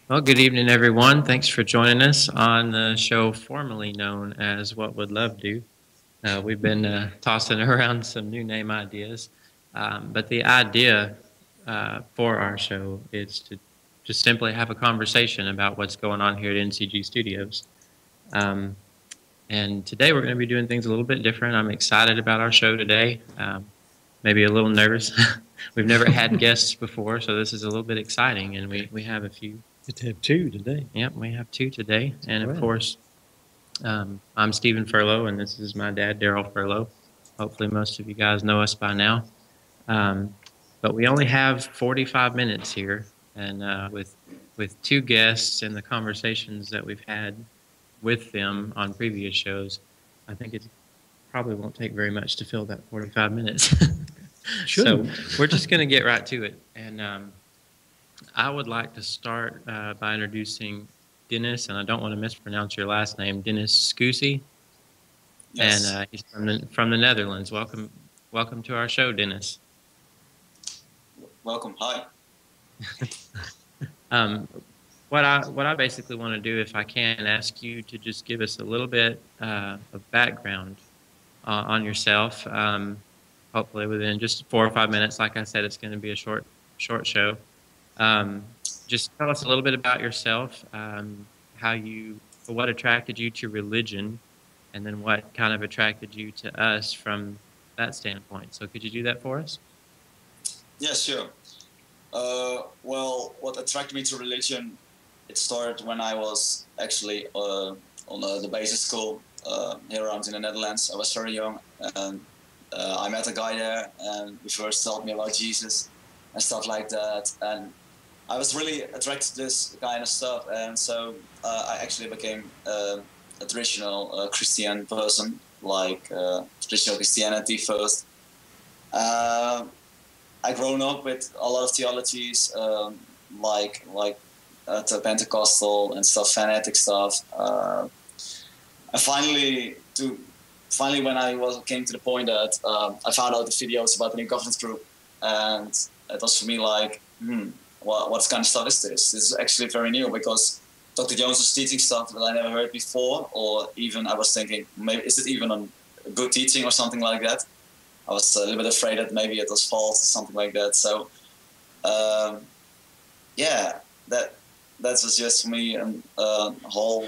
Well, good evening, everyone. Thanks for joining us on the show formerly known as What Would Love Do. We've been tossing around some new name ideas, but the idea for our show is to just simply have a conversation about what's going on here at NCG Studios. Um, and today we're going to be doing things a little bit different. I'm excited about our show today, maybe a little nervous. We've never had guests before, so this is a little bit exciting, and we have a few. Get to have two today. Yep, we have two today. And of Right. course, I'm Stephen Furlow, and this is my dad, Daryl Furlow. Hopefully, most of you guys know us by now. But we only have 45 minutes here, and with two guests and the conversations that we've had with them on previous shows, I think it probably won't take very much to fill that 45 minutes. So we're just going to get right to it. And I would like to start by introducing Dennis, and I don't want to mispronounce your last name, Dennis Schous. Yes. And he's from the Netherlands. Welcome to our show, Dennis. Welcome. Hi. What I basically want to do, if I can, ask you to just give us a little bit of background on yourself. Hopefully within just 4 or 5 minutes. Like I said, it's going to be a short show. Just tell us a little bit about yourself, what attracted you to religion, and then what kind of attracted you to us from that standpoint. So could you do that for us? Yeah, sure. Well, what attracted me to religion, it started when I was actually on the basic school here around in the Netherlands. I was very young, and I met a guy there, and he first told me about Jesus and stuff like that. And I was really attracted to this kind of stuff, and so I actually became a traditional Christian person, like traditional Christianity first. I grown up with a lot of theologies, like the Pentecostal and stuff, fanatic stuff. And finally, when I came to the point that I found out the videos about the New Covenant group, and it was for me like, what kind of stuff is this? This is actually very new, because Dr. Jones was teaching stuff that I never heard before, or even I was thinking, maybe is it even a good teaching or something like that? I was a little bit afraid that maybe it was false or something like that. So, yeah, that was just for me a whole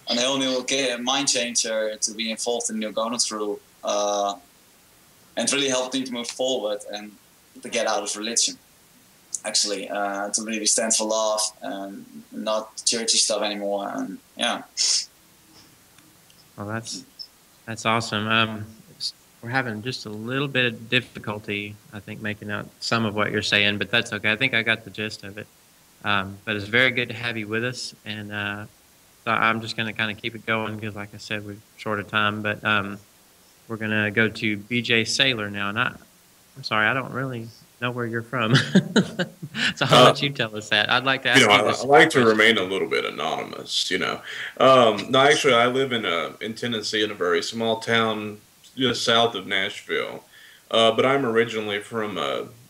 new mind changer to be involved in the New Covenant group, and really helped me to move forward and to get out of religion. Actually, to really stand for love and not churchy stuff anymore. And yeah. Well, that's awesome. We're having just a little bit of difficulty, I think, making out some of what you're saying, but that's okay. I think I got the gist of it. But it's very good to have you with us, and so I'm just going to kind of keep it going because, like I said, we're short of time. But we're going to go to BJ Saylor now, and I'm sorry, I don't really know where you're from, so I'll let you tell us that. I'd like to ask you this. I like to remain a little bit anonymous. No, actually, I live in Tennessee, in a very small town just south of Nashville, but I'm originally from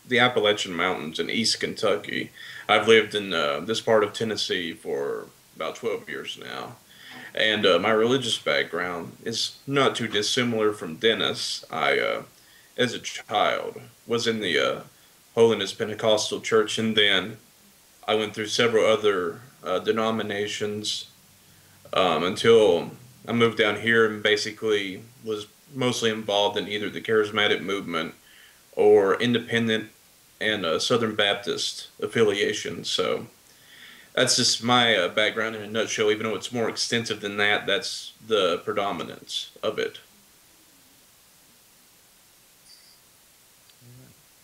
the Appalachian Mountains in East Kentucky. I've lived in this part of Tennessee for about 12 years now, and my religious background is not too dissimilar from Dennis. I, as a child, was in the Holiness Pentecostal Church, and then I went through several other denominations until I moved down here and basically was mostly involved in either the charismatic movement or independent and Southern Baptist affiliation. So that's just my background in a nutshell. Even though it's more extensive than that, that's the predominance of it.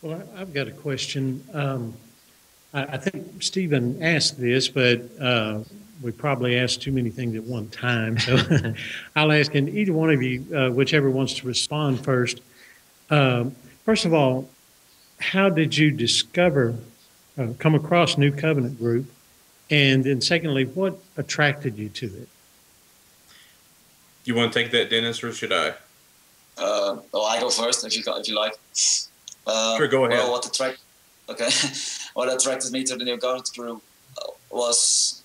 Well, I've got a question. I think Stephen asked this, but we probably asked too many things at one time. So I'll ask, and either one of you, whichever wants to respond first. First of all, how did you come across New Covenant Group? And then secondly, what attracted you to it? You want to take that, Dennis, or should I? Well, I go first if you like. Sure, go ahead. Well, what attracted me to the New Covenant group? was,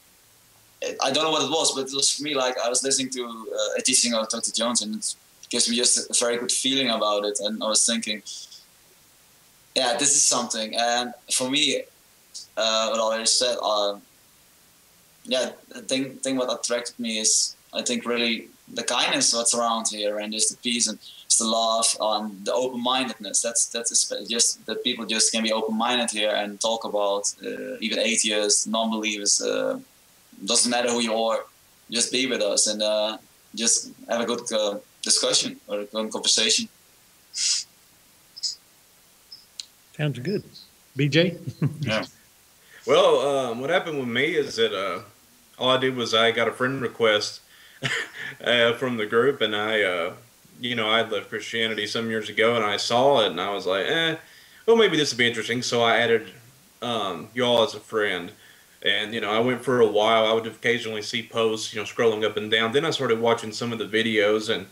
I don't know what it was, but it was for me like I was listening to a teaching of Dr. Jones, and it gives me just a very good feeling about it. And I was thinking, yeah, this is something. And for me, what I already said, yeah, the thing what attracted me is, I think, really the kindness what's around here, and just the peace and just the love and the open-mindedness. That's just that people just can be open-minded here and talk about even atheists, non-believers. Doesn't matter who you are, just be with us and just have a good discussion or a good conversation. Sounds good. BJ? Yeah. Well, what happened with me is that all I did was I got a friend request from the group, and I I'd left Christianity some years ago, and I saw it, and I was like, well, maybe this would be interesting. So I added y'all as a friend. And, I went for a while. I would occasionally see posts, scrolling up and down. Then I started watching some of the videos. And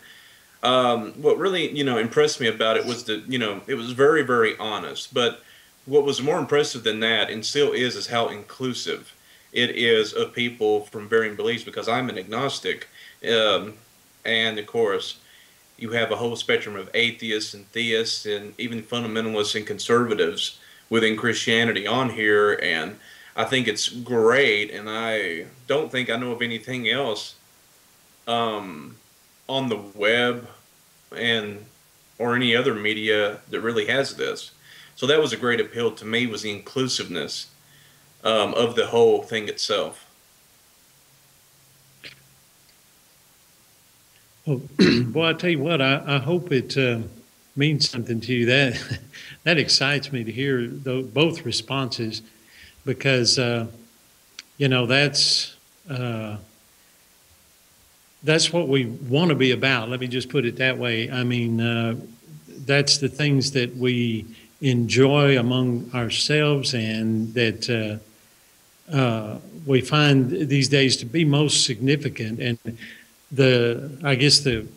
what really, impressed me about it was that, it was very, very honest. But what was more impressive than that, and still is how inclusive it is of people from varying beliefs, because I'm an agnostic. And, of course, you have a whole spectrum of atheists and theists and even fundamentalists and conservatives within Christianity on here. And I think it's great, and I don't think I know of anything else on the web or any other media that really has this. So that was a great appeal to me, was the inclusiveness of the whole thing itself. Well, boy, I tell you what, I hope it means something to you. That excites me to hear both responses. Because that's what we want to be about. Let me just put it that way. I mean, that's the things that we enjoy among ourselves, and that we find these days to be most significant. And I guess the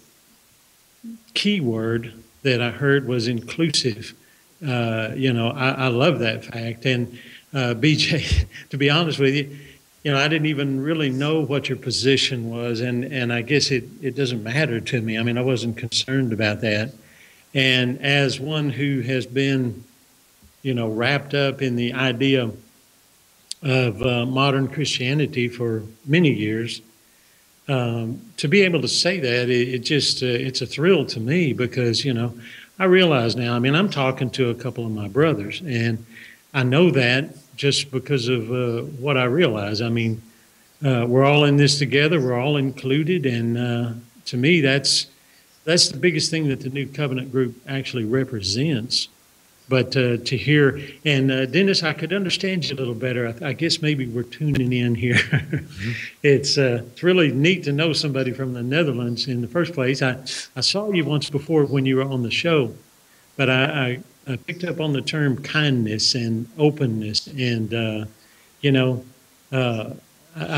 key word that I heard was inclusive. I love that fact. And BJ, to be honest with you, I didn't even really know what your position was, and I guess it doesn't matter to me. I mean, I wasn't concerned about that. And as one who has been, wrapped up in the idea of modern Christianity for many years, to be able to say that, it's a thrill to me, because, I realize now, I mean, I'm talking to a couple of my brothers, and I know that just because of what I realize. I mean, we're all in this together. We're all included. And to me, that's the biggest thing that the New Covenant group actually represents. But to hear, and Dennis, I could understand you a little better. I guess maybe we're tuning in here. Mm-hmm. It's really neat to know somebody from the Netherlands in the first place. I saw you once before when you were on the show, but I picked up on the term kindness and openness, and I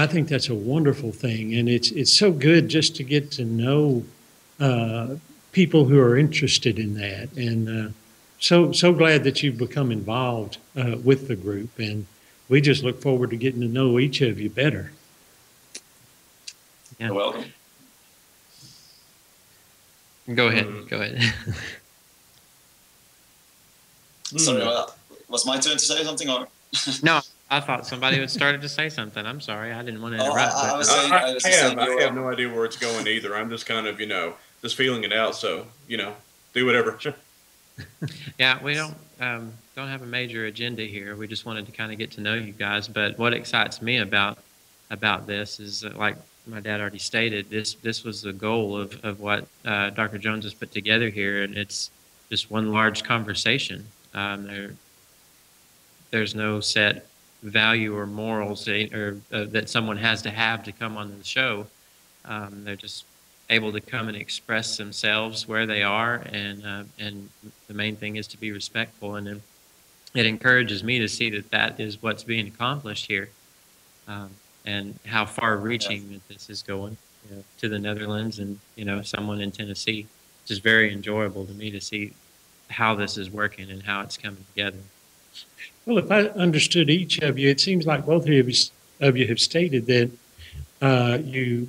think that's a wonderful thing, and it's so good just to get to know people who are interested in that, and so glad that you've become involved with the group, and we just look forward to getting to know each of you better. Yeah. You're welcome. Go ahead. Sorry, was my turn to say something, or? No, I thought somebody had started to say something. I'm sorry, I didn't want to interrupt. I have no idea where it's going either. I'm just kind of, just feeling it out. So, do whatever. Sure. Yeah, we don't have a major agenda here. We just wanted to kind of get to know you guys. But what excites me about this is, like my dad already stated, this was the goal of what Dr. Jones has put together here, and it's just one large conversation. There's no set value or morals that someone has to have to come on the show. They're just able to come and express themselves where they are, and the main thing is to be respectful. And it encourages me to see that is what's being accomplished here, and how far-reaching that this is going to the Netherlands, and someone in Tennessee. It's just very enjoyable to me to see how this is working and how it's coming together. Well, if I understood each of you, it seems like both of you have stated that you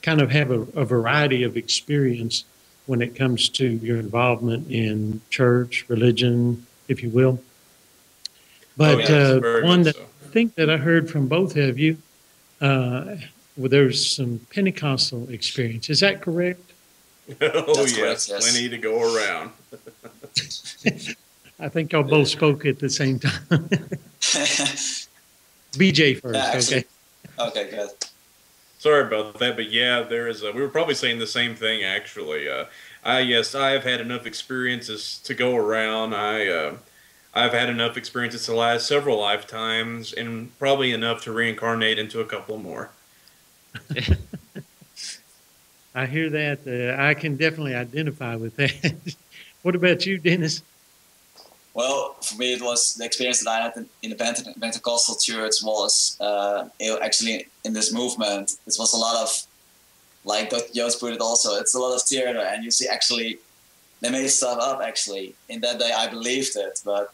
kind of have a variety of experience when it comes to your involvement in church, religion, if you will. Oh But yes, very one much that so. I think that I heard from both of you, well, there's some Pentecostal experience. Is that correct? Oh That's correct. yes, Yes. plenty to go around. I think y'all both spoke at the same time. BJ Yeah, first, okay? actually. Okay, good. Sorry about that, but yeah, there is. We were probably saying the same thing actually. Yes, I have had enough experiences to go around. I've had enough experiences to last several lifetimes, and probably enough to reincarnate into a couple more. I hear that. I can definitely identify with that. What about you, Dennis? Well, for me, it was the experience that I had in the Pentecostal church was actually in this movement. It was a lot of, like Joost put it also, it's a lot of theater, and you see actually, they made stuff up actually. In that day, I believed it, but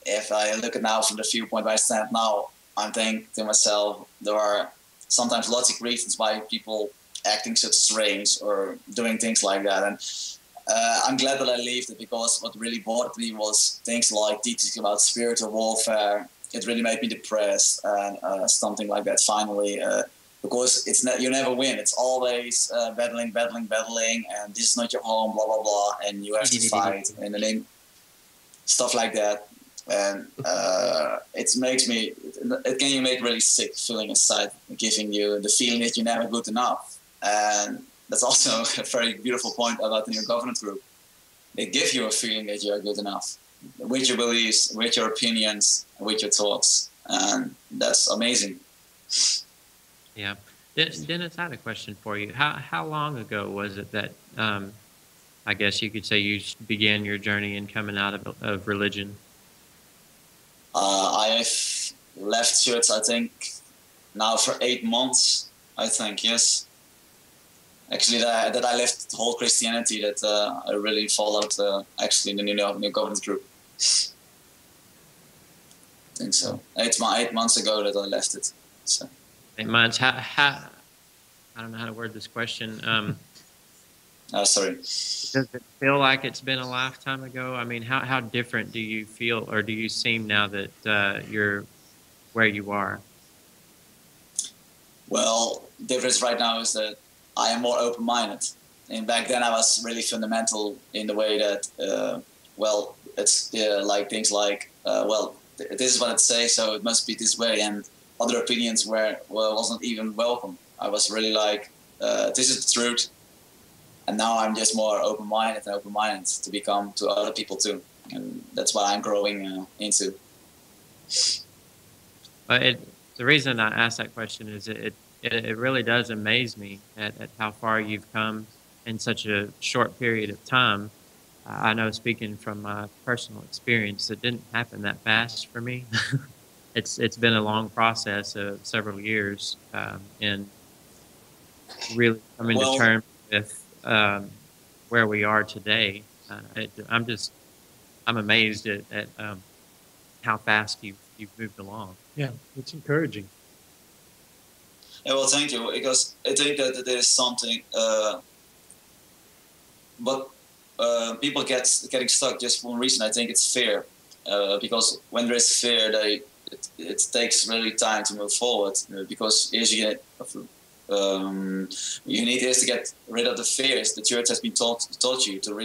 if I look at now from the viewpoint where I stand now, I'm thinking to myself, there are sometimes logic reasons why people acting so strange or doing things like that. And I'm glad that I left it, because what really bothered me was things like teaching about spiritual warfare. It really made me depressed and something like that. Finally, because you never win. It's always battling, and this is not your home, blah blah blah, and you have to fight in the name, stuff like that. And it can you make really sick feeling inside, giving you the feeling that you're never good enough. And that's also a very beautiful point about the new governance group. They give you a feeling that you're good enough with your beliefs, with your opinions, with your thoughts. And that's amazing. Yeah. Dennis, I had a question for you. How long ago was it that I guess you could say you began your journey in coming out of religion? I've left church, I think, now for 8 months, I think, yes. Actually, that I left whole Christianity, that I really followed actually in the new governance group. I think so. 8 months ago that I left it. So. 8 months. I don't know how to word this question. Sorry. Does it feel like it's been a lifetime ago? I mean, how different do you feel, or do you seem now that you're where you are? Well, the difference right now is that I am more open-minded. And back then I was really fundamental in the way that, it's like things like, this is what it says, so it must be this way. And other opinions wasn't even welcome. I was really like, this is the truth. And now I'm just more open-minded to become to other people too. And that's what I'm growing into. But the reason I asked that question is it really does amaze me at how far you've come in such a short period of time. I know, speaking from my personal experience, it didn't happen that fast for me. It's been a long process of several years in really coming to terms with where we are today. I'm amazed at how fast you've moved along. Yeah, it's encouraging. Yeah, well, thank you, because I think that there is something, but people getting stuck just for one reason. I think it's fear, because when there is fear, it takes really time to move forward, because you need is to get rid of the fears. The church has been taught you to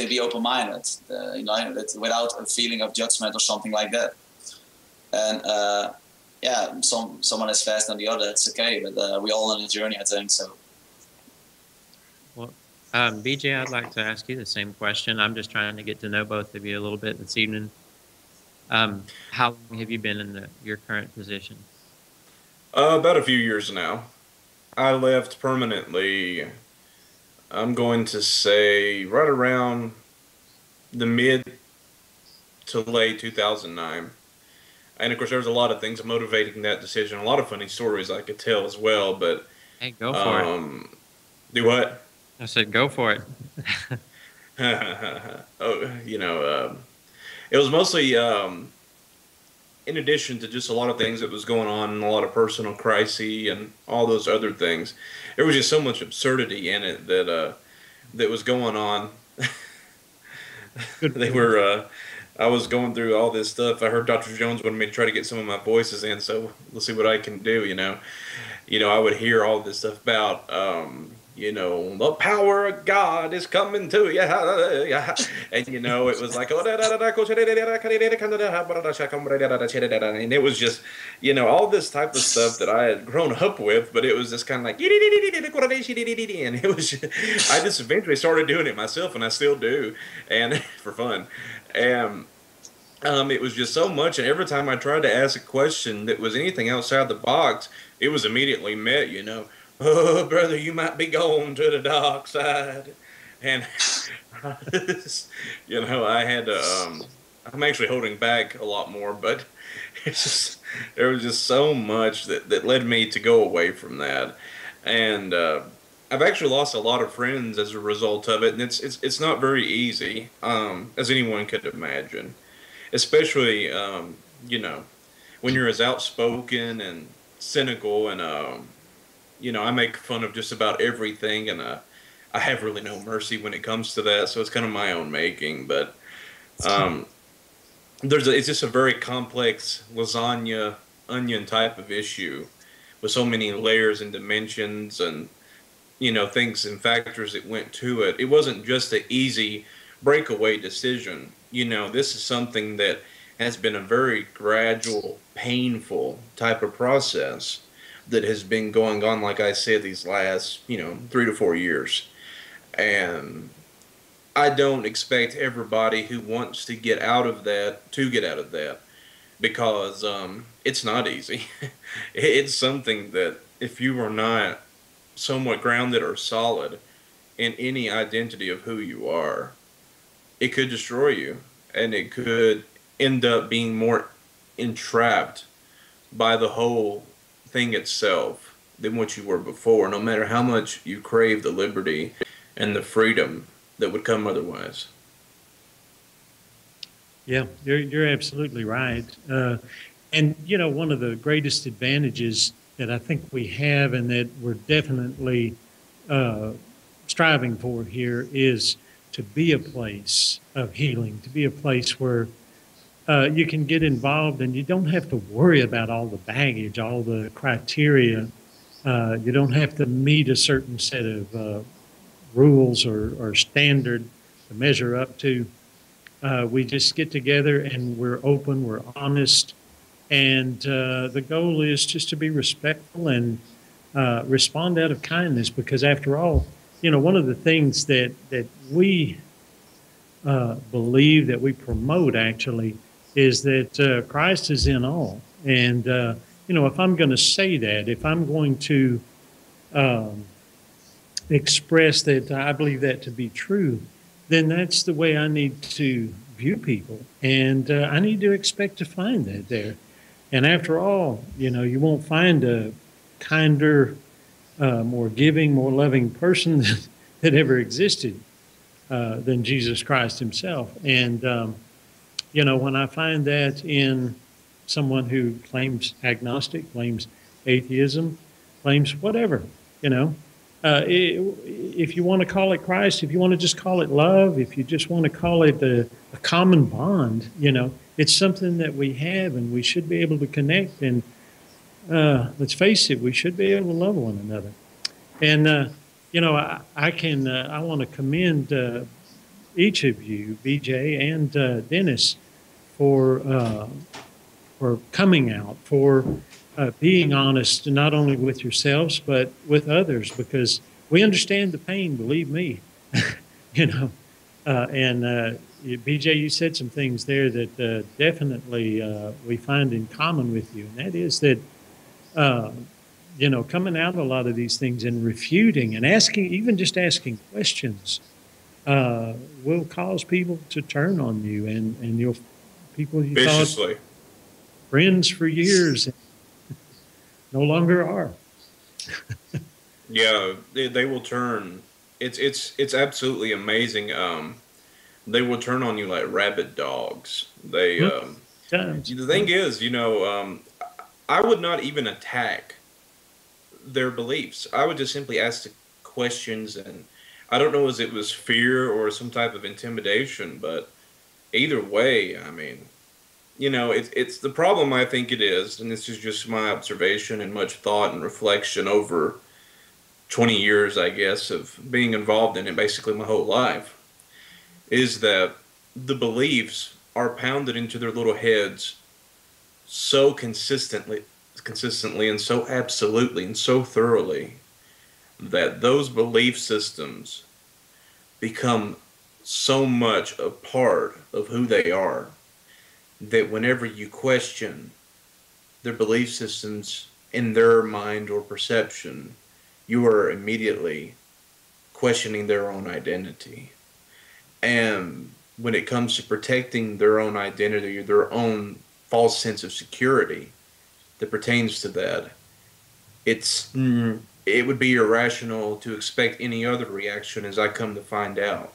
be open-minded, without a feeling of judgment or something like that. And someone is faster than the other. It's okay, but we all on a journey, I think. So. Well, BJ, I'd like to ask you the same question. I'm just trying to get to know both of you a little bit this evening. How long have you been in your current position? About a few years now. I left permanently, I'm going to say, right around the mid to late 2009. And of course, there was a lot of things motivating that decision, a lot of funny stories I could tell as well, but... Hey, go for it. Do what? I said, go for it. It was mostly in addition to just a lot of things that was going on and a lot of personal crises and all those other things, there was just so much absurdity in it that was going on. Good. They were. I was going through all this stuff. I heard Dr. Jones wanted me to try to get some of my voices in, so let's see what I can do. I would hear all this stuff about, the power of God is coming to you, and it was like, and it was just, all this type of stuff that I had grown up with, but it was just kind of like, and it was, I just eventually started doing it myself, and I still do, and for fun. And it was just so much, and every time I tried to ask a question that was anything outside the box, it was immediately met, oh, brother, you might be going to the dark side. And, I had to, I'm actually holding back a lot more, but there was just so much that led me to go away from that. And I've actually lost a lot of friends as a result of it, and it's not very easy, as anyone could imagine. Especially, when you're as outspoken and cynical, and I make fun of just about everything, and I have really no mercy when it comes to that. So it's kind of my own making, but it's just a very complex lasagna onion type of issue with so many layers and dimensions and things and factors that went to it. It wasn't just an easy breakaway decision. This is something that has been a very gradual, painful type of process that has been going on, like I said, these last, 3 to 4 years. And I don't expect everybody who wants to get out of that to get out of that, because it's not easy. It's something that if you are not somewhat grounded or solid in any identity of who you are, it could destroy you, and it could end up being more entrapped by the whole thing itself than what you were before, no matter how much you crave the liberty and the freedom that would come otherwise. Yeah, you're absolutely right. And one of the greatest advantages that I think we have, and that we're definitely striving for here, is to be a place of healing, to be a place where you can get involved and you don't have to worry about all the baggage, all the criteria. You don't have to meet a certain set of rules or standard to measure up to. We just get together and we're open, we're honest, and the goal is just to be respectful and respond out of kindness, because after all, one of the things that we believe, that we promote actually, is that Christ is in all. And, if I'm going to say that, if I'm going to express that I believe that to be true, then that's the way I need to view people. And I need to expect to find that there. And after all, you won't find a kinder, more giving, more loving person that ever existed than Jesus Christ himself. And, when I find that in someone who claims agnostic, claims atheism, claims whatever, if you want to call it Christ, if you want to just call it love, if you just want to call it a common bond, it's something that we have, and we should be able to connect. And let's face it, we should be able to love one another. And I want to commend each of you, BJ and Dennis, for coming out, for being honest, not only with yourselves but with others, because we understand the pain. Believe me, and BJ, you said some things there that definitely we find in common with you, and that is that coming out a lot of these things and refuting and asking, even just asking questions, will cause people to turn on you, and people you viciously thought friends for years no longer are. Yeah, they will turn. It's absolutely amazing. They will turn on you like rabid dogs. They Times. The thing is, I would not even attack their beliefs. I would just simply ask the questions, and I don't know if it was fear or some type of intimidation, but either way, I mean, it's the problem I think it is, and this is just my observation and much thought and reflection over 20 years, I guess, of being involved in it basically my whole life, is that the beliefs are pounded into their little heads so consistently and so absolutely and so thoroughly that those belief systems become so much a part of who they are that whenever you question their belief systems in their mind or perception, you are immediately questioning their own identity. And when it comes to protecting their own identity or their own false sense of security that pertains to that, it would be irrational to expect any other reaction, as I come to find out,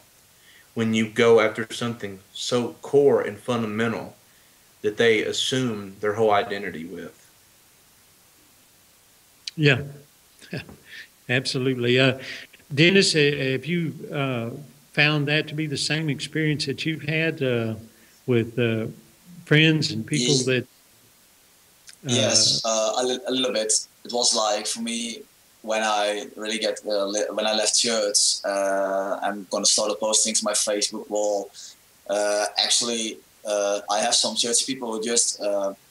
when you go after something so core and fundamental that they assume their whole identity with. Yeah, absolutely. Dennis, have you found that to be the same experience that you've had with friends and people that? Yes, a little bit. It was like for me when I really when I left church. I'm gonna start posting to my Facebook wall. Actually, I have some church people who just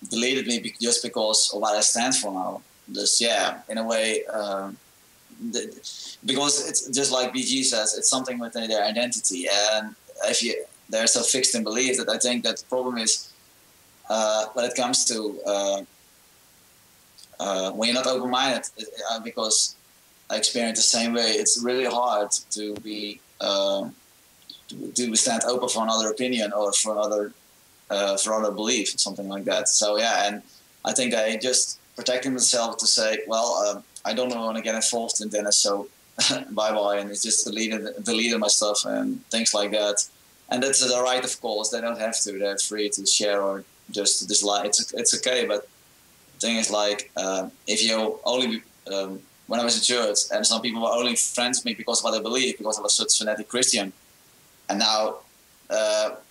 deleted me just because of what I stand for now. Just in a way. Because it's just like BG says, it's something within their identity, and if they're so fixed in belief that I think that the problem is when it comes to when you're not open-minded, because I experience the same way. It's really hard to be to stand open for another opinion or for another belief, something like that. So and I think I just protecting myself to say, well, I don't want to get involved in Dennis, so bye-bye, and it's just deleted my stuff and things like that. And that's the right, of course. They don't have to. They're free to share or just dislike. It's okay, but the thing is, like, if you only when I was in church, and some people were only friends with me because of what I believe, because I was such a fanatic Christian, and now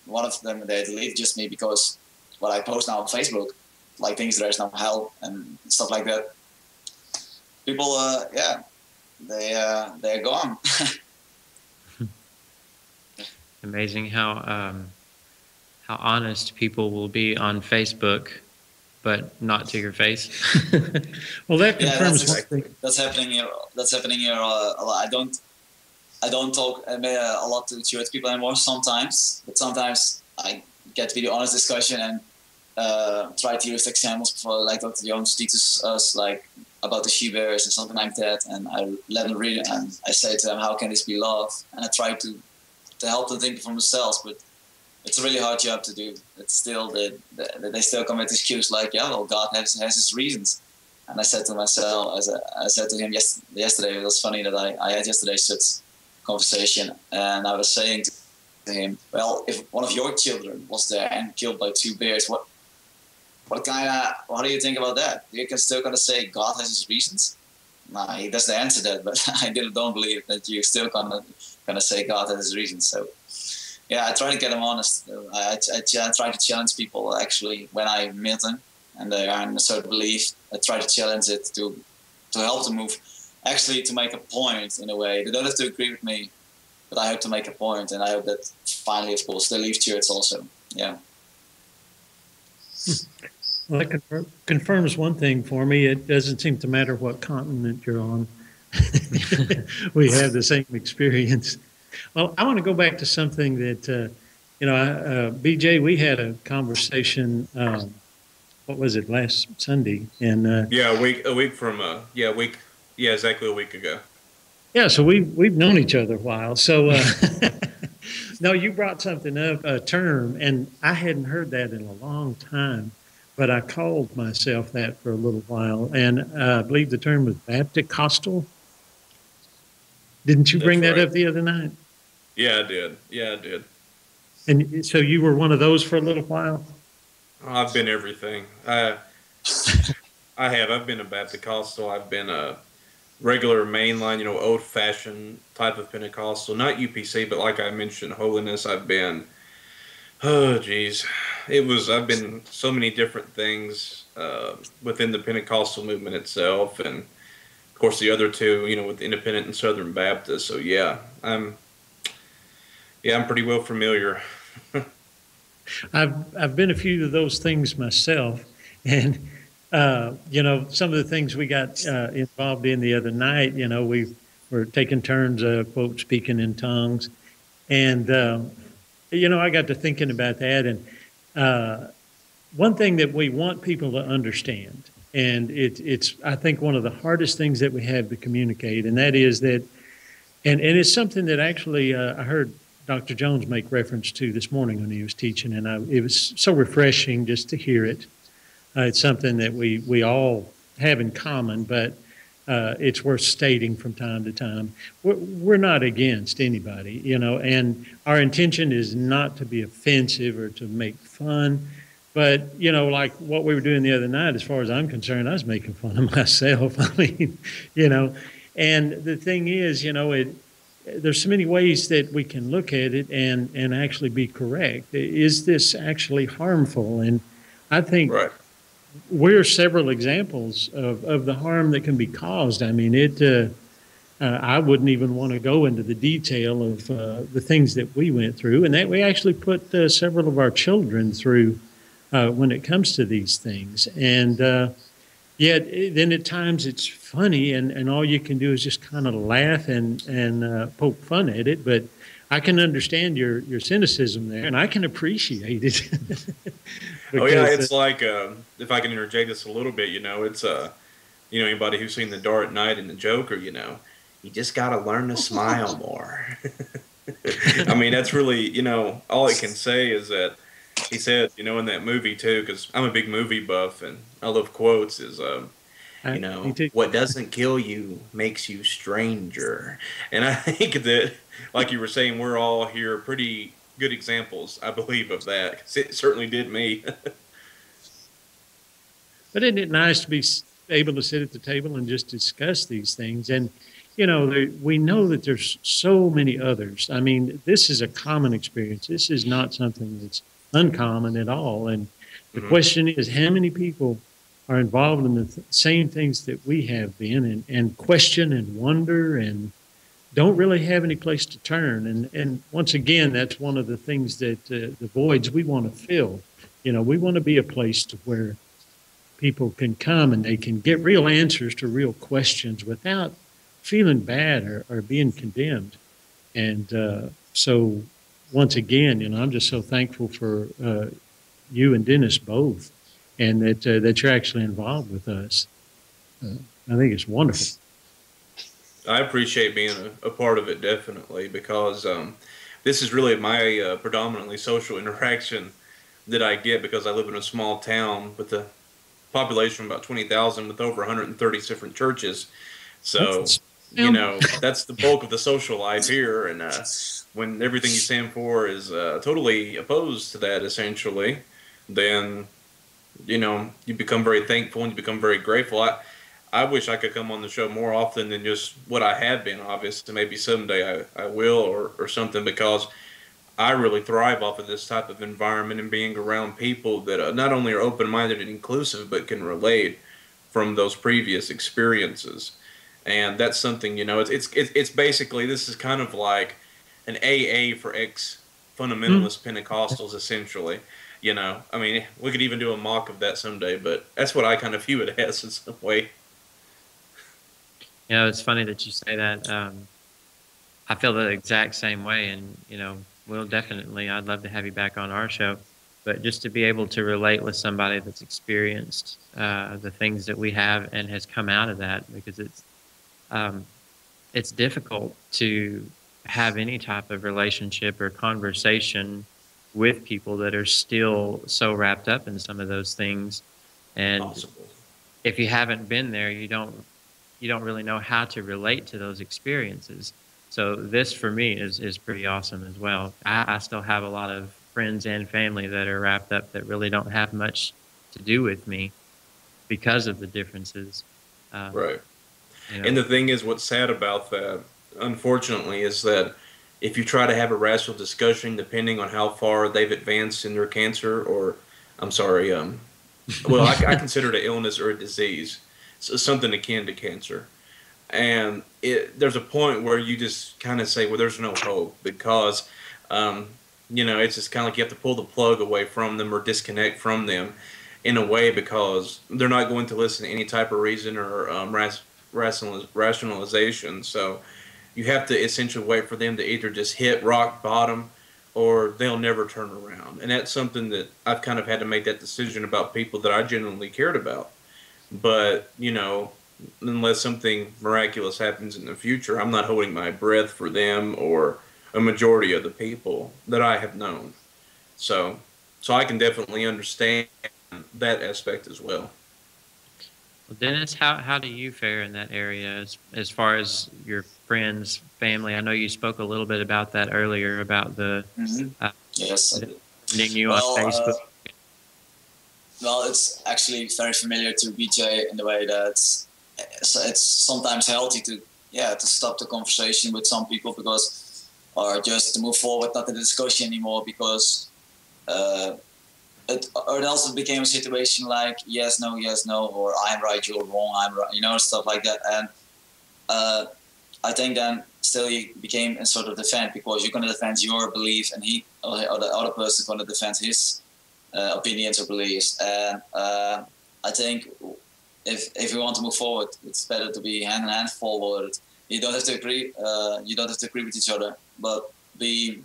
one of them, they deleted just me because what I post now on Facebook, like things there's no hell and stuff like that. People, they're gone. Amazing how honest people will be on Facebook, but not to your face. Well, that confirms that's happening here. That's happening here a lot. I don't talk a lot to church people anymore. Sometimes, but sometimes I get to be the honest discussion and try to use examples for, like, Dr. Jones teaches us, like, about the she bears and something like that, and I let them read it, and I say to them, how can this be love? And I try to help them think for themselves, but it's a really hard job to do. It's still they still come with excuse like, God has his reasons. And I said to myself, I said to him yesterday, it was funny that I had yesterday such conversation, and I was saying to him, well, if one of your children was there and killed by two bears, what do you think about that? You can still gonna say God has his reasons? Nah, he doesn't answer that, but I don't believe that you're still gonna say God has his reasons. So I try to get them honest. I try to challenge people actually when I meet them and they are in a certain belief. I try to challenge it to help them move, actually to make a point in a way. They don't have to agree with me, but I hope to make a point, and I hope that finally, of course, they leave church also. Yeah. Well, that confirms one thing for me. It doesn't seem to matter what continent you're on. We have the same experience. Well, I want to go back to something that, BJ, we had a conversation, what was it, last Sunday? And exactly a week ago. Yeah, so we've known each other a while. So, no, you brought something up, a term, and I hadn't heard that in a long time. But I called myself that for a little while, and I believe the term was Baptist-costal. Didn't you bring that up the other night? Yeah, I did. And so you were one of those for a little while? I've been everything. I have. I've been a Baptist-costal. I've been a regular mainline, old-fashioned type of Pentecostal. Not UPC, but like I mentioned, holiness. I've been, oh, geez. I've been so many different things within the Pentecostal movement itself. And, of course, the other two, with Independent and Southern Baptist. So, I'm pretty well familiar. I've been a few of those things myself, and some of the things we got involved in the other night. We were taking turns, quote, speaking in tongues, and I got to thinking about that, and one thing that we want people to understand, and it's I think one of the hardest things that we have to communicate, and that is that, and it's something that actually I heard Dr. Jones make reference to this morning when he was teaching, and it was so refreshing just to hear it. It's something that we all have in common, but it's worth stating from time to time. We're not against anybody, and our intention is not to be offensive or to make fun. But, like what we were doing the other night, as far as I'm concerned, I was making fun of myself. I mean, and the thing is, there's so many ways that we can look at it and actually be correct. Is this actually harmful? And I think Right. we're several examples of the harm that can be caused. I mean, I wouldn't even want to go into the detail of the things that we went through, and that we actually put several of our children through when it comes to these things. And yet, then at times it's funny, and all you can do is just kind of laugh and poke fun at it. But I can understand your cynicism there, and I can appreciate it. Oh yeah, it's like if I can interject this a little bit, it's anybody who's seen The Dark Knight and the Joker, you just got to learn to smile more. I mean, that's really all I can say is that he said in that movie too, because I'm a big movie buff and I love quotes. Is what doesn't kill you makes you stranger, and I think that, like you were saying, we're all here pretty good examples, I believe, of that. 'Cause it certainly did me. But isn't it nice to be able to sit at the table and just discuss these things? And, we know that there's so many others. I mean, this is a common experience. This is not something that's uncommon at all. And the question is, how many people are involved in the same things that we have been and question and wonder and don't really have any place to turn. And once again, that's one of the things that the voids we want to fill. We want to be a place to where people can come and they can get real answers to real questions without feeling bad or being condemned. And so once again, I'm just so thankful for you and Dennis both, and that you're actually involved with us. I think it's wonderful. I appreciate being a part of it, definitely, because this is really my predominantly social interaction that I get, because I live in a small town with a population of about 20,000 with over 130 different churches. So, that's the bulk of the social life here. And when everything you stand for is totally opposed to that, essentially, then, you become very thankful and you become very grateful. I wish I could come on the show more often than just what I have been, obviously. Maybe someday I will or something, because I really thrive off of this type of environment and being around people that not only are open-minded and inclusive, but can relate from those previous experiences. And that's something, it's basically, this is kind of like an AA for ex-fundamentalist Pentecostals, essentially. I mean, we could even do a mock of that someday, but that's what I kind of view it as in some way. It's funny that you say that. I feel the exact same way, and we'll definitely. I'd love to have you back on our show, but just to be able to relate with somebody that's experienced the things that we have and has come out of that, because it's difficult to have any type of relationship or conversation with people that are still so wrapped up in some of those things, and Possible. If you haven't been there, you don't really know how to relate to those experiences. So this for me is pretty awesome as well. I still have a lot of friends and family that are wrapped up that really don't have much to do with me because of the differences. Um, Right. you And know, the thing is, what's sad about that, unfortunately, is that if you try to have a rational discussion, depending on how far they've advanced in their cancer, or I'm sorry, well, I consider it an illness or a disease, so something akin to cancer. And there's a point where you just kind of say, well, there's no hope because, um, it's just kind of like you have to pull the plug away from them or disconnect from them in a way because they're not going to listen to any type of reason or rationalization. So you have to essentially wait for them to either just hit rock bottom or they'll never turn around. And that's something that I've kind of had to make that decision about people that I genuinely cared about. But, unless something miraculous happens in the future, I'm not holding my breath for them or a majority of the people that I have known. So, so I can definitely understand that aspect as well. well, Dennis, how do you fare in that area as far as your friends, family? I know you spoke a little bit about that earlier about Hmm. uh, Yes, I the did. finding you on Well, Facebook. it's actually very familiar to BJ in the way that it's sometimes healthy to to stop the conversation with some people because or just to move forward, not the discussion anymore because uh, or else it became a situation like yes, no, or I'm right, you're wrong, I'm right, stuff like that. And uh, I think then still you became a sort of defense because you're going to defend your belief and he or the other person is going to defend his opinions or beliefs. And I think if you want to move forward, it's better to be hand in hand forward. You don't have to agree. You don't have to agree with each other, but be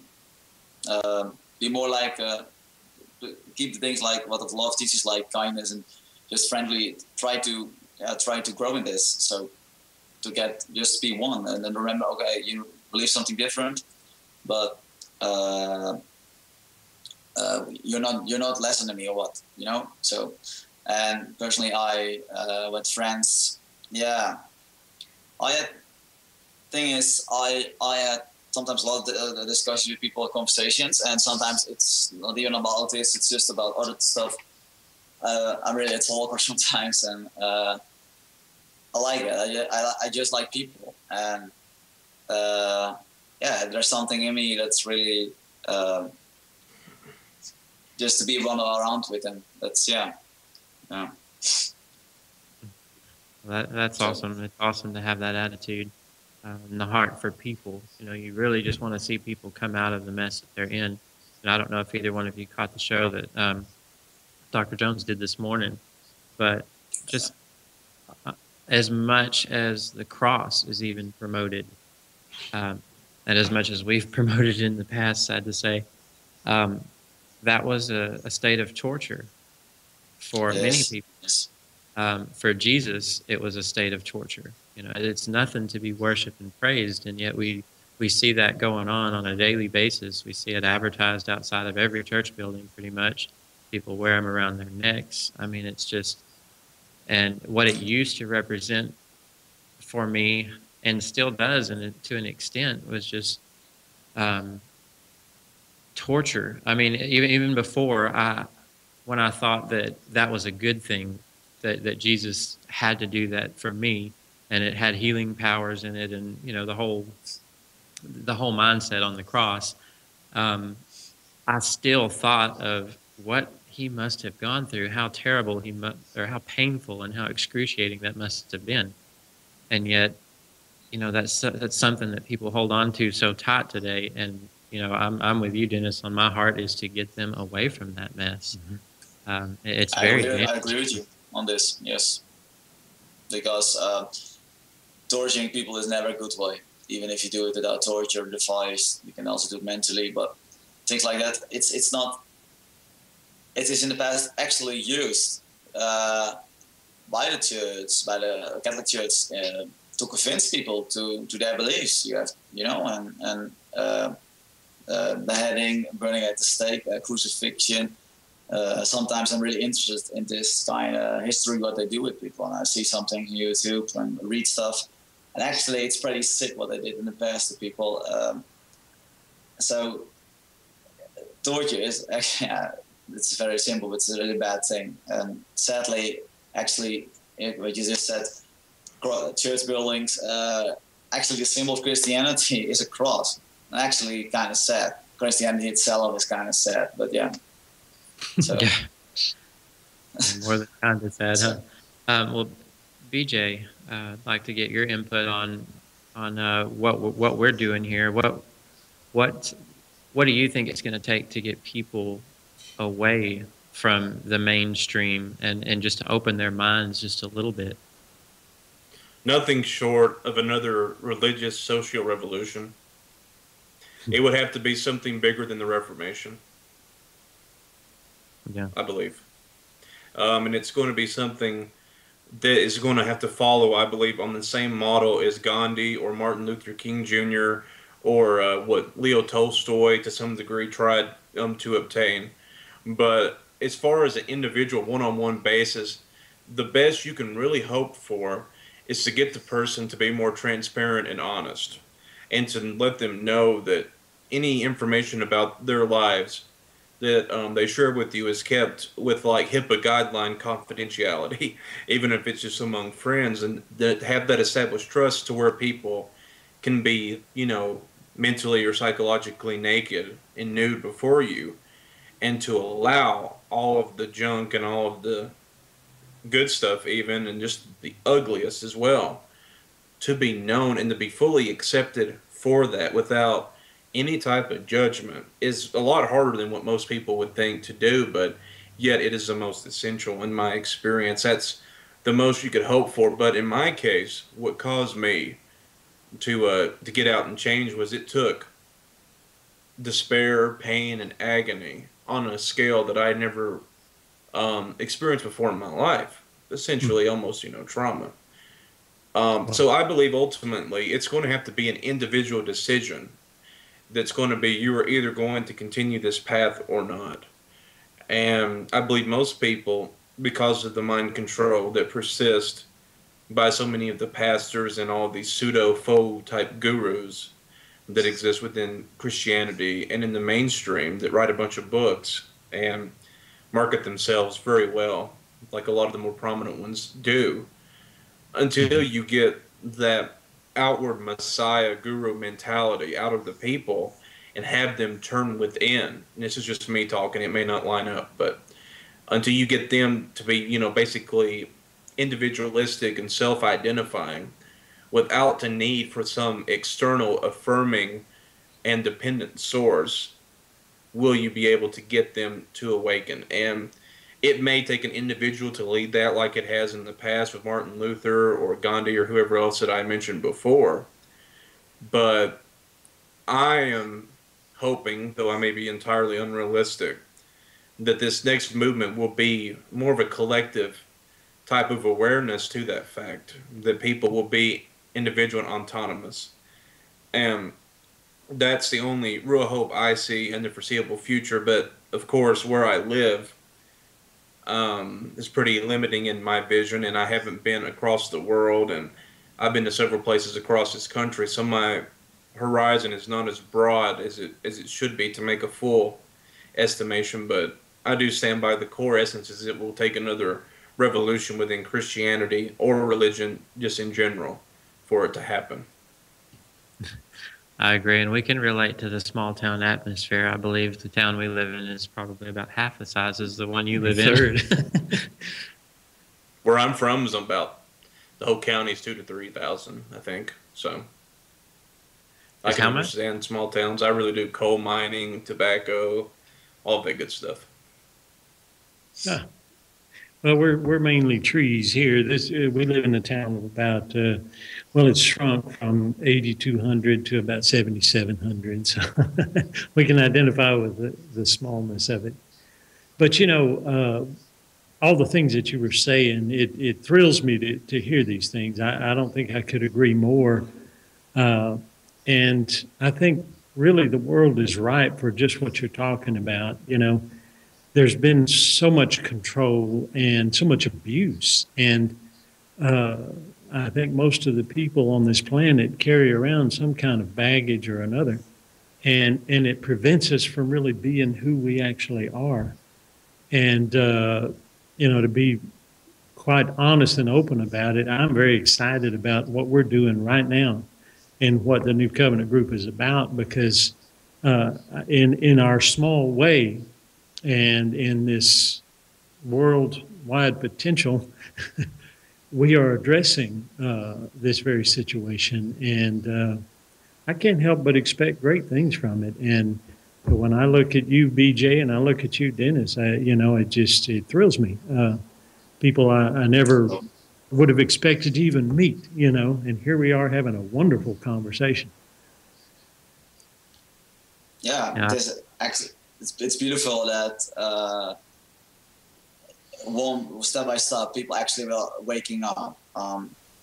more like keep the things like what the love teaches, like kindness and just friendly. Try to grow in this. So to get just be one, and then remember, okay, you believe something different, but you're not less than me or what, So, and personally, I with friends, yeah, I had thing is I had sometimes a lot of discussions with people, conversations, and sometimes it's not even about this; it's just about other stuff. I'm really a talker sometimes, and I like it. I just like people, and there's something in me that's really just to be run around with them. That's yeah. That's awesome. It's awesome to have that attitude and the heart for people. You really just want to see people come out of the mess that they're in. And I don't know if either one of you caught the show that Dr. Jones did this morning, but just as much as the cross is even promoted, and as much as we've promoted in the past, sad to say, that was a state of torture for many people. Yes. For Jesus, it was a state of torture. It's nothing to be worshipped and praised, and yet we see that going on a daily basis. We see it advertised outside of every church building, pretty much. People wear them around their necks. I mean, it's just, and what it used to represent for me, and still does, and to an extent, was just torture. I mean, even before when I thought that was a good thing, that Jesus had to do that for me, and it had healing powers in it, and the whole mindset on the cross. I still thought of what he must have gone through, how terrible or how painful and how excruciating that must have been, and yet, that's something that people hold on to so tight today. And I'm with you, Dennis. On my heart is to get them away from that mess. Mm-hmm. It's very I agree with you on this. Yes, because torturing people is never a good way. Even if you do it without torture device, you can also do it mentally. But things like that, it's not. It is in the past actually used by the church, by the Catholic Church, to convince people to their beliefs. You have, and beheading, burning at the stake, crucifixion. Sometimes I'm really interested in this kind of history, what they do with people, and I see something on YouTube and read stuff, and actually it's pretty sick what they did in the past to people. So torture is actually, it's very simple, but it's a really bad thing. And sadly, actually, what you just said, church buildings, actually the symbol of Christianity is a cross. Actually, kind of sad. Christianity itself is kind of sad, but yeah. So. Yeah. More than kind of sad, huh? Well, BJ, I'd like to get your input on what we're doing here. What do you think it's going to take to get people away from the mainstream and just to open their minds just a little bit? Nothing short of another religious social revolution. It would have to be something bigger than the Reformation. Yeah, I believe. And it's going to be something that is going to have to follow, I believe, on the same model as Gandhi or Martin Luther King Jr. or what Leo Tolstoy to some degree tried to obtain. But as far as an individual one-on-one basis, the best you can really hope for is to get the person to be more transparent and honest, and to let them know that any information about their lives that they share with you is kept with like HIPAA guideline confidentiality, even if it's just among friends, and that have that established trust to where people can be, mentally or psychologically naked and nude before you, and to allow all of the junk and all of the good stuff even, and just the ugliest as well, to be known and to be fully accepted for that without any type of judgment is a lot harder than what most people would think to do, but yet it is the most essential in my experience. That's the most you could hope for. But in my case, what caused me to get out and change was it took despair, pain, and agony on a scale that I never experienced before in my life. Essentially, almost trauma. So I believe ultimately it's going to have to be an individual decision. That's going to be, you are either going to continue this path or not. And I believe most people, because of the mind control that persists by so many of the pastors and all these pseudo-faux type gurus that exist within Christianity and in the mainstream that write a bunch of books and market themselves very well, like a lot of the more prominent ones do, until you get that outward messiah guru mentality out of the people and have them turn within. And this is just me talking, it may not line up, but until you get them to be basically individualistic and self-identifying without the need for some external affirming and dependent source, will you be able to get them to awaken. And it may take an individual to lead that, like it has in the past with Martin Luther or Gandhi or whoever else that I mentioned before. But I am hoping, though I may be entirely unrealistic, that this next movement will be more of a collective type of awareness to that fact, that people will be individual and autonomous. And that's the only real hope I see in the foreseeable future. But, of course, where I live is pretty limiting in my vision, and I haven't been across the world, and I've been to several places across this country, so my horizon is not as broad as it should be to make a full estimation. But I do stand by the core essences. It will take another revolution within Christianity or religion just in general for it to happen. I agree, and we can relate to the small town atmosphere. I believe the town we live in is probably about half the size as the one you live in. Where I'm from is about, the whole county is 2,000 to 3,000, I think. So I can understand small towns. I really do. Coal mining, tobacco, all that good stuff. Yeah. Well, we're mainly trees here. We live in a town of about it's shrunk from 8,200 to about 7,700. So we can identify with the smallness of it. But all the things that you were saying, it thrills me to hear these things. I don't think I could agree more. And I think really the world is ripe for just what you're talking about. There's been so much control and so much abuse. And I think most of the people on this planet carry around some kind of baggage or another. and it prevents us from really being who we actually are. And to be quite honest and open about it, I'm very excited about what we're doing right now and what the New Covenant Group is about, because in our small way and in this worldwide potential, we are addressing this very situation, and I can't help but expect great things from it. And when I look at you, BJ, and I look at you, Dennis, it thrills me. People I never would have expected to even meet, and here we are having a wonderful conversation. Yeah. It's beautiful that one step by step, people actually are waking up.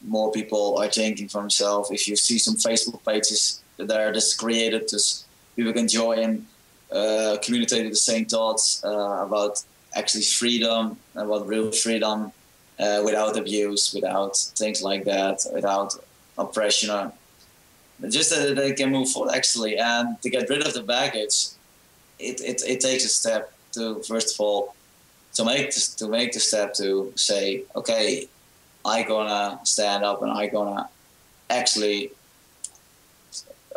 More people are thinking for themselves. If you see some Facebook pages that are just created, just people can join, communicate with the same thoughts about actually freedom, about real freedom, without abuse, without things like that, without oppression. But just that they can move forward actually, and to get rid of the baggage, it takes a step to, first of all, to make the step to say, okay, I gonna stand up and I gonna actually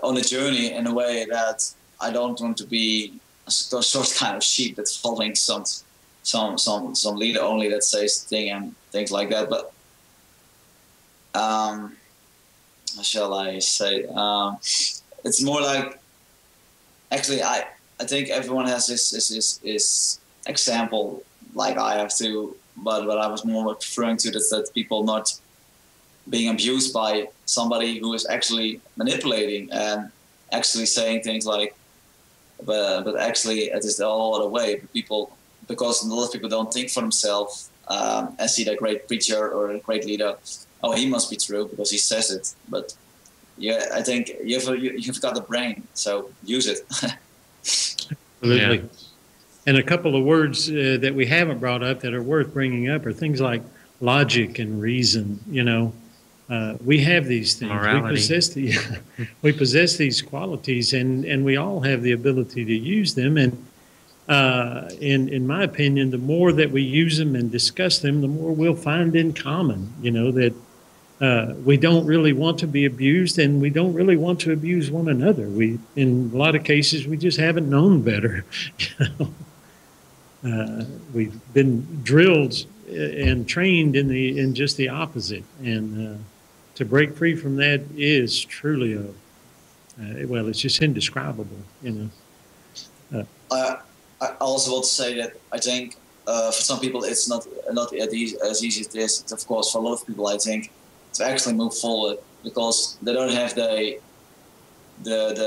on a journey in a way that I don't want to be a sort kind of sheep that's following some leader only that says thing and things like that. But how shall I say? It's more like, actually, I think everyone has this example, like I have to, but I was more referring to that people not being abused by somebody who is actually manipulating and actually saying things like, but actually it is all other way. Because a lot of people don't think for themselves and see that great preacher or a great leader, oh, he must be true because he says it. But yeah, I think you've got the brain, so use it. Absolutely. Yeah. And a couple of words that we haven't brought up that are worth bringing up are things like logic and reason. We have these things. Morality. We possess these qualities, and we all have the ability to use them. And in my opinion, the more that we use them and discuss them, the more we'll find in common. That we don't really want to be abused, and we don't really want to abuse one another. In a lot of cases, we just haven't known better. We've been drilled and trained in just the opposite, and to break free from that is truly it's just indescribable. I also want to say that I think for some people it's not as easy as it is. Of course, for a lot of people, I think, to actually move forward because they don't have the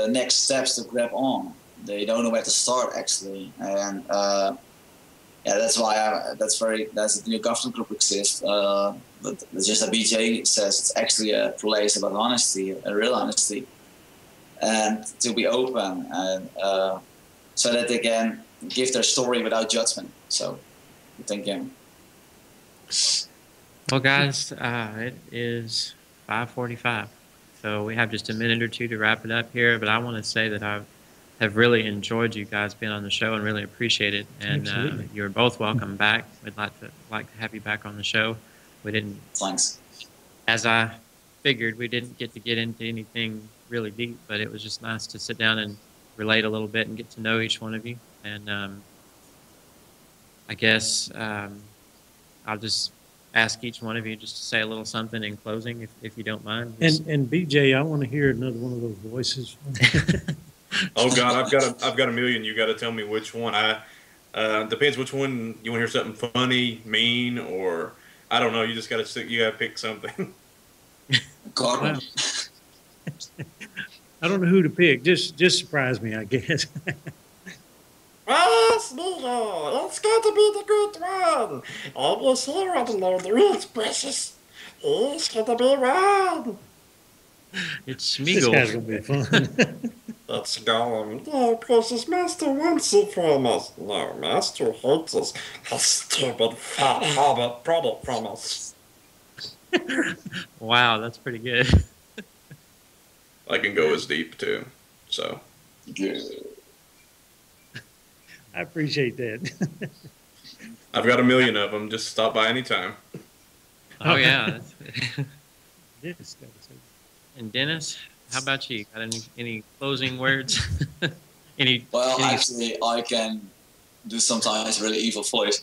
next steps to grab on. They don't know where to start actually, and that's why that's the New Covenant Group exists. But just as BJ says, it's actually a place about honesty, a real honesty, and to be open, and so that they can give their story without judgment. So, thank you. Well, guys, it is 5:45, so we have just a minute or two to wrap it up here. But I want to say that I have really enjoyed you guys being on the show and really appreciate it. And you're both welcome back. We'd like to have you back on the show. We didn't. Thanks. As I figured, we didn't get into anything really deep, but it was just nice to sit down and relate a little bit and get to know each one of you. And I guess I'll just ask each one of you just to say a little something in closing, if you don't mind. And BJ, I want to hear another one of those voices. Oh God, I've got a million. You got to tell me which one. Depends which one you want to hear. Something funny, mean, or I don't know. You just got to pick something. God. I don't know who to pick. Just surprise me, I guess. Yes, Miguel, it's going to be the good one. I was here on the Lord the Rings, precious. He's going to be one. It's Smeagol. This guy's going to be fun. It's Gollum. No, precious master wants it from us. No, master hates us. A stupid fat hobbit brought it from us. Wow, that's pretty good. I can go as deep too. So Good. I appreciate that. I've got a million of them. Just stop by anytime. Oh yeah. Yes, that was it. And Dennis, how about you? Got any closing words? any? Well, any actually, I can do sometimes really evil voice.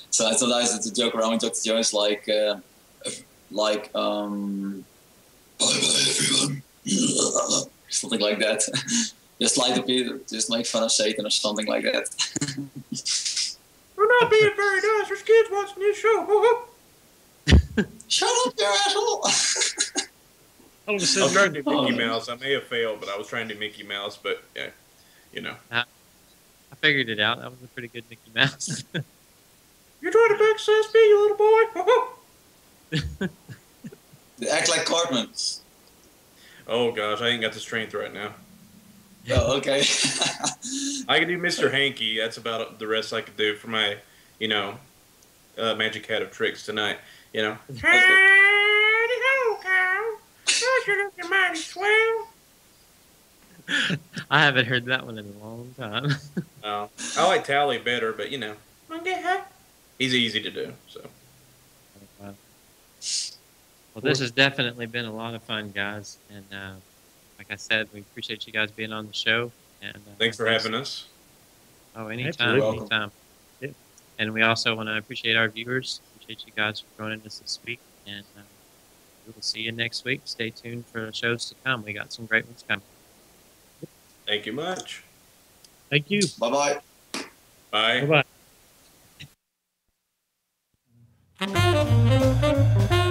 So I sometimes to joke around with Dr. Jones like bye bye everyone, something like that. Just like the people, just make fun of Satan or something like that. We're not being very nice. There's kids watching this show. Shut up, you asshole! All of a I was sudden, trying to do Mickey Mouse. I may have failed, but I was trying to do Mickey Mouse. But yeah, you know. I figured it out. That was a pretty good Mickey Mouse. You're trying to backsass me, you little boy. They act like Cartman. Oh gosh, I ain't got the strength right now. Oh, okay. I can do Mr. Hanky. That's about the rest I could do for my, magic hat of tricks tonight. Okay. Howdy ho, cow. Don't you look mighty swell? I haven't heard that one in a long time. I like Tally better, but he's easy to do. So. Well, this has definitely been a lot of fun, guys. And like I said, we appreciate you guys being on the show. And Thanks for having us. Oh, anytime, Absolutely. anytime. Yeah. And we also want to appreciate our viewers. Appreciate you guys for joining us this week. And we will see you next week. Stay tuned for the shows to come. We got some great ones coming. Thank you much. thank you. Bye-bye. Bye. Bye-bye.